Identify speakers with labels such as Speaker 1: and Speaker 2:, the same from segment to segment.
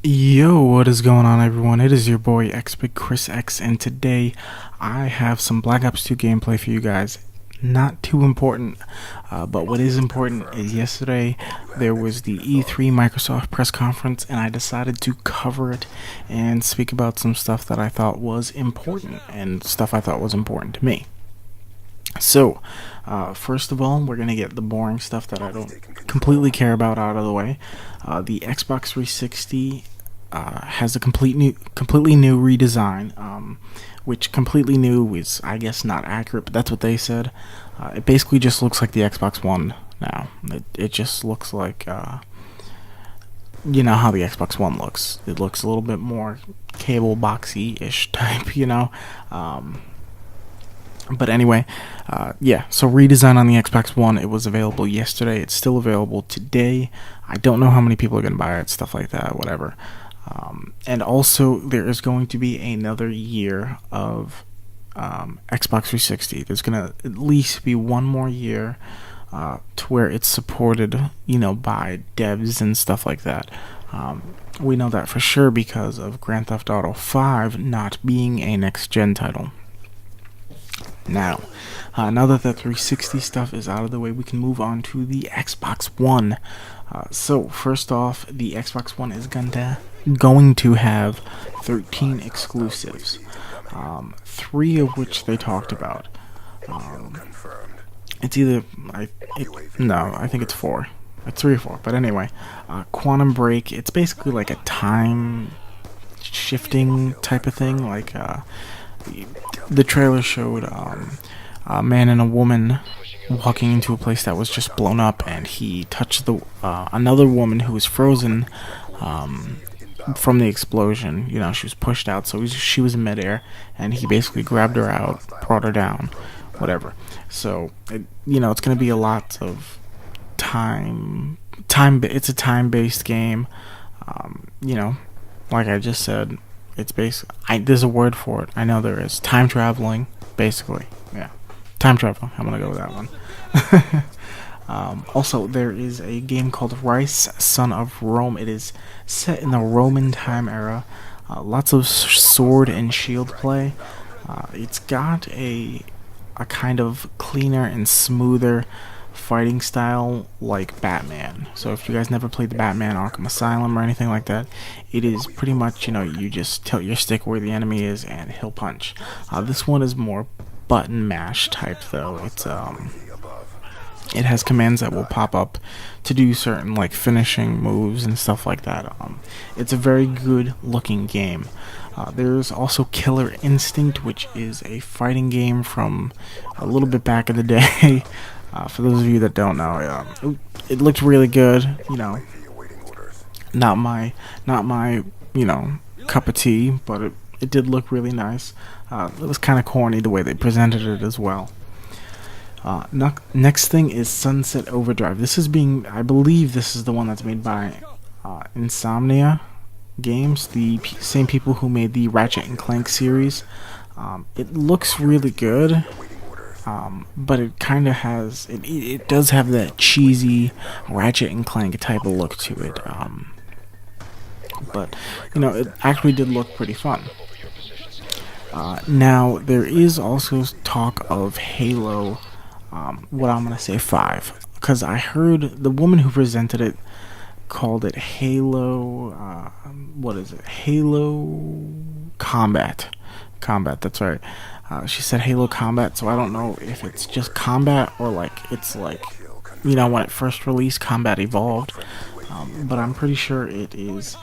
Speaker 1: Yo, what is going on, everyone? It is your boy XBig Chris X, and today I have some Black Ops 2 gameplay for you guys. Not too important, but what is important is yesterday there was the E3 Microsoft press conference, and I decided to cover it and speak about some stuff that I thought was important and stuff I thought was important to me. So, first of all, we're going to get the boring stuff that I don't completely care about out of the way. The Xbox 360 has a completely new redesign, which completely new is, I guess, not accurate, but that's what they said. It basically just looks like the Xbox One now. It just looks like, you know how the Xbox One looks. It looks a little bit more cable boxy-ish type, you know. But anyway, yeah, so redesign on the Xbox One. It was available yesterday. It's still available today. I don't know how many people are going to buy it, stuff like that, whatever. And also, there is going to be another year of Xbox 360. There's going to at least be one more year to where it's supported, you know, by devs and stuff like that. We know that for sure because of Grand Theft Auto 5 not being a next-gen title. Now that the 360 stuff is out of the way, we can move on to the Xbox One. So first off, the Xbox One is going to have 13 exclusives, 3 of which they talked about. It's either I think it's 4. It's 3 or 4, but anyway, Quantum Break. It's basically like a time shifting type of thing, like the trailer showed a man and a woman walking into a place that was just blown up, and he touched the another woman who was frozen from the explosion. You know, she was pushed out, so she was in midair, and he basically grabbed her out, brought her down, whatever. So, you know, it's going to be a lot of time. It's a time-based game. You know, like I just said. It's there's a word for it. I know there is. Time traveling, basically. Yeah. Time traveling. I'm going to go with that one. Also, there is a game called Rice, Son of Rome. It is set in the Roman time era. Lots of sword and shield play. It's got a kind of cleaner and smoother fighting style like Batman. So if you guys never played the Batman Arkham Asylum or anything like that, it is pretty much, you know, you just tilt your stick where the enemy is and he'll punch. This one is more button mash type though. It has commands that will pop up to do certain like finishing moves and stuff like that. It's a very good looking game. There's also Killer Instinct, which is a fighting game from a little bit back in the day. For those of you that don't know, it looked really good. You know, not my you know, cup of tea, but it did look really nice. It was kind of corny the way they presented it as well. Next thing is Sunset Overdrive. I believe this is the one that's made by Insomnia Games, the same people who made the Ratchet and Clank series. It looks really good. But it kind of has, it does have that cheesy Ratchet and Clank type of look to it. But, you know, it actually did look pretty fun. Now, there is also talk of Halo, what I'm going to say 5. Because I heard the woman who presented it called it Halo, what is it? Halo Combat. Combat, that's right. She said Halo Combat, so I don't know if it's just Combat or like it's like, you know, when it first released, Combat Evolved. But I'm pretty sure it is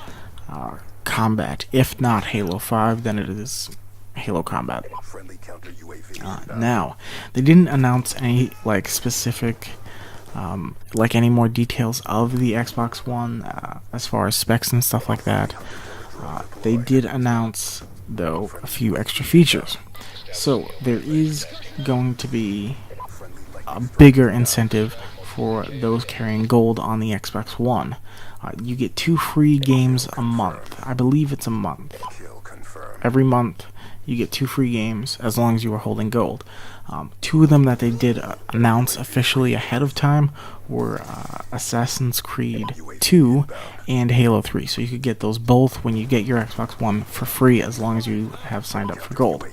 Speaker 1: Combat. If not Halo 5, then it is Halo Combat. Now, they didn't announce any like specific, like any more details of the Xbox One as far as specs and stuff like that. They did announce, though, a few extra features. So there is going to be a bigger incentive for those carrying gold on the Xbox One. You get 2 free games a month. I believe it's a month. Every month you get 2 free games as long as you are holding gold. 2 of them that they did announce officially ahead of time were Assassin's Creed 2 and Halo 3. So you could get those both when you get your Xbox One for free as long as you have signed up for gold.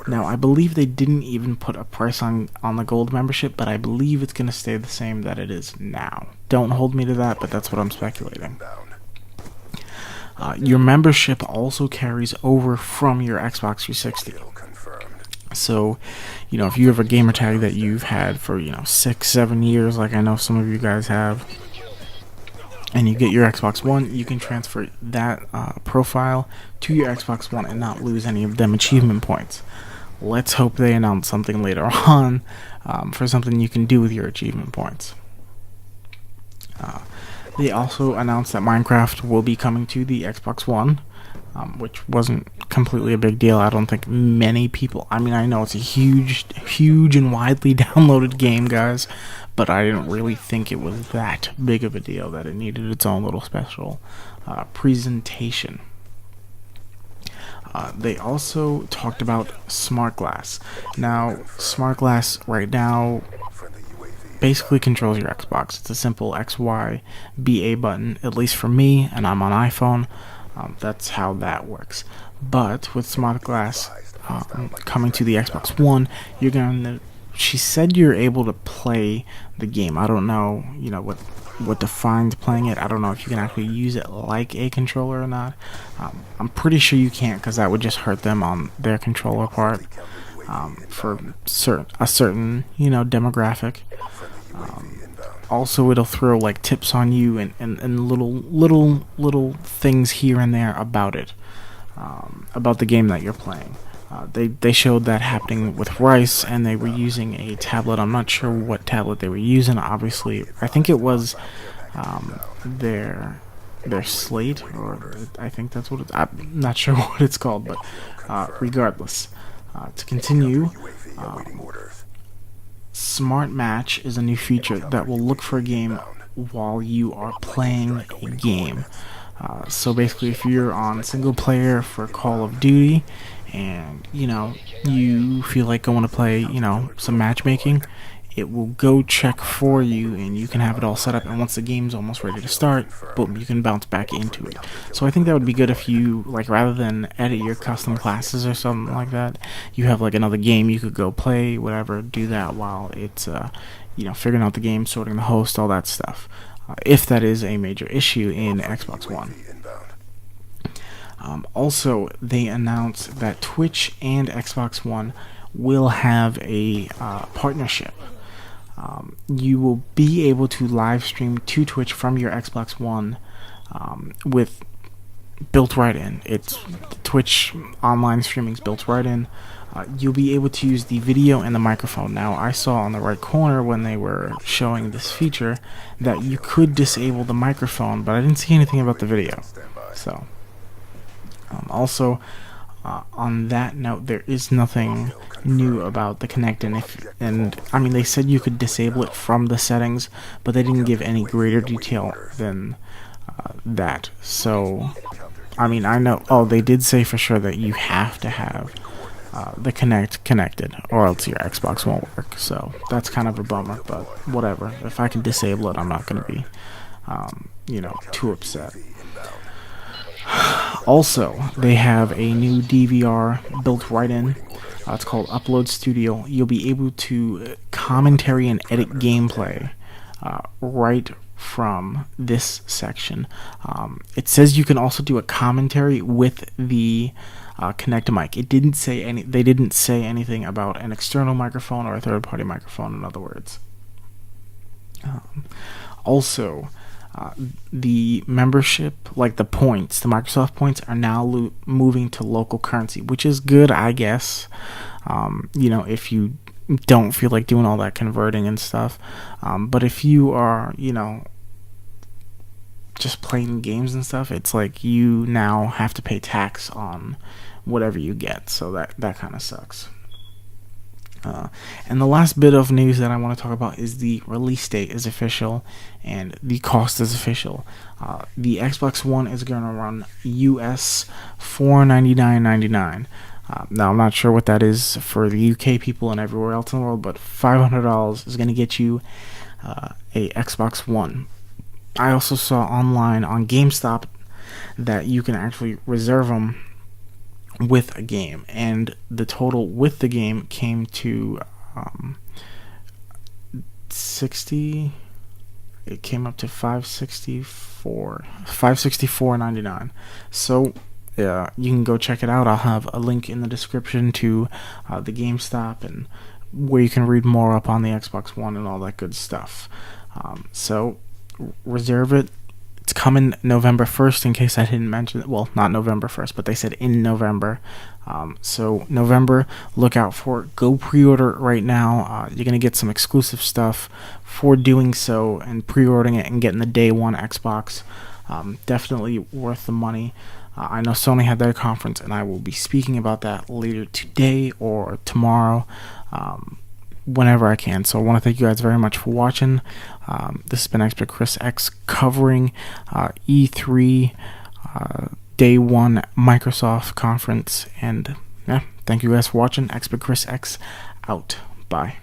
Speaker 1: Now, I believe they didn't even put a price on the gold membership, but I believe it's going to stay the same that it is now. Don't hold me to that, but that's what I'm speculating. Your membership also carries over from your Xbox 360. So, if you have a gamer tag that you've had for, 6-7 years, like I know some of you guys have, and you get your Xbox One, you can transfer that profile to your Xbox One and not lose any of them achievement points. Let's hope they announce something later on for something you can do with your achievement points. They also announced that Minecraft will be coming to the Xbox One, which wasn't completely a big deal. I don't think many people... I know it's a huge and widely downloaded game, guys, but I didn't really think it was that big of a deal that it needed its own little special presentation. They also talked about Smart Glass. Now, Smart Glass right now basically controls your Xbox. It's a simple XYBA button, at least for me, and I'm on iPhone. That's how that works. But with Smart Glass coming to the Xbox One, you're gonna... She said you're able to play the game. I don't know, what defines playing it. I don't know if you can actually use it like a controller or not. I'm pretty sure you can't, because that would just hurt them on their controller part for a certain demographic. Also, it'll throw like tips on you and little things here and there about it, about the game that you're playing. They showed that happening with Rice, and they were using a tablet. I'm not sure what tablet they were using. Obviously, I think it was their Slate, or I think that's what it's... I'm not sure what it's called, but regardless, to continue, Smart Match is a new feature that will look for a game while you are playing a game. So basically, if you're on single player for Call of Duty and you feel like going to play some matchmaking, it will go check for you, and you can have it all set up, and once the game's almost ready to start, boom, you can bounce back into it. So I think that would be good if you, rather than edit your custom classes or something like that, you have another game you could go play, whatever, do that while it's figuring out the game, sorting the host, all that stuff, if that is a major issue in Xbox One. Also, they announced that Twitch and Xbox One will have a partnership. You will be able to live stream to Twitch from your Xbox One with built right in. It's Twitch online streaming is built right in. You'll be able to use the video and the microphone. Now, I saw on the right corner when they were showing this feature that you could disable the microphone, but I didn't see anything about the video. So, also, on that note, there is nothing new about the Kinect, and they said you could disable it from the settings, but they didn't give any greater detail than that. So, I know, they did say for sure that you have to have the Kinect connected, or else your Xbox won't work. So that's kind of a bummer, but whatever. If I can disable it, I'm not going to be, too upset. Also, they have a new DVR built right in. It's called Upload Studio. You'll be able to commentary and edit gameplay right from this section. It says you can also do a commentary with the Kinect mic. They didn't say anything about an external microphone or a third-party microphone, in other words. Also, the membership, the points, the Microsoft points, are now moving to local currency, which is good, I guess. If you don't feel like doing all that converting and stuff. But if you are, just playing games and stuff, it's like you now have to pay tax on whatever you get. So that kind of sucks. And the last bit of news that I want to talk about is the release date is official and the cost is official. The Xbox One is going to run US $499.99. Now, I'm not sure what that is for the UK people and everywhere else in the world, but $500 is going to get you a Xbox One. I also saw online on GameStop that you can actually reserve them with a game, and the total with the game came to 60. It came up to $564.99. So you can go check it out. I'll have a link in the description to the GameStop, and where you can read more up on the Xbox One and all that good stuff. So reserve it. It's coming November 1st, in case I didn't mention it. Well, not November 1st, but they said in November. So November, look out for it. Go pre-order it right now. You're going to get some exclusive stuff for doing so and pre-ordering it and getting the day one Xbox. Definitely worth the money. I know Sony had their conference, and I will be speaking about that later today or tomorrow, whenever I can. So I want to thank you guys very much for watching. This has been Expert Chris X covering E3 Day 1 Microsoft conference. And yeah, thank you guys for watching. Expert Chris X out. Bye.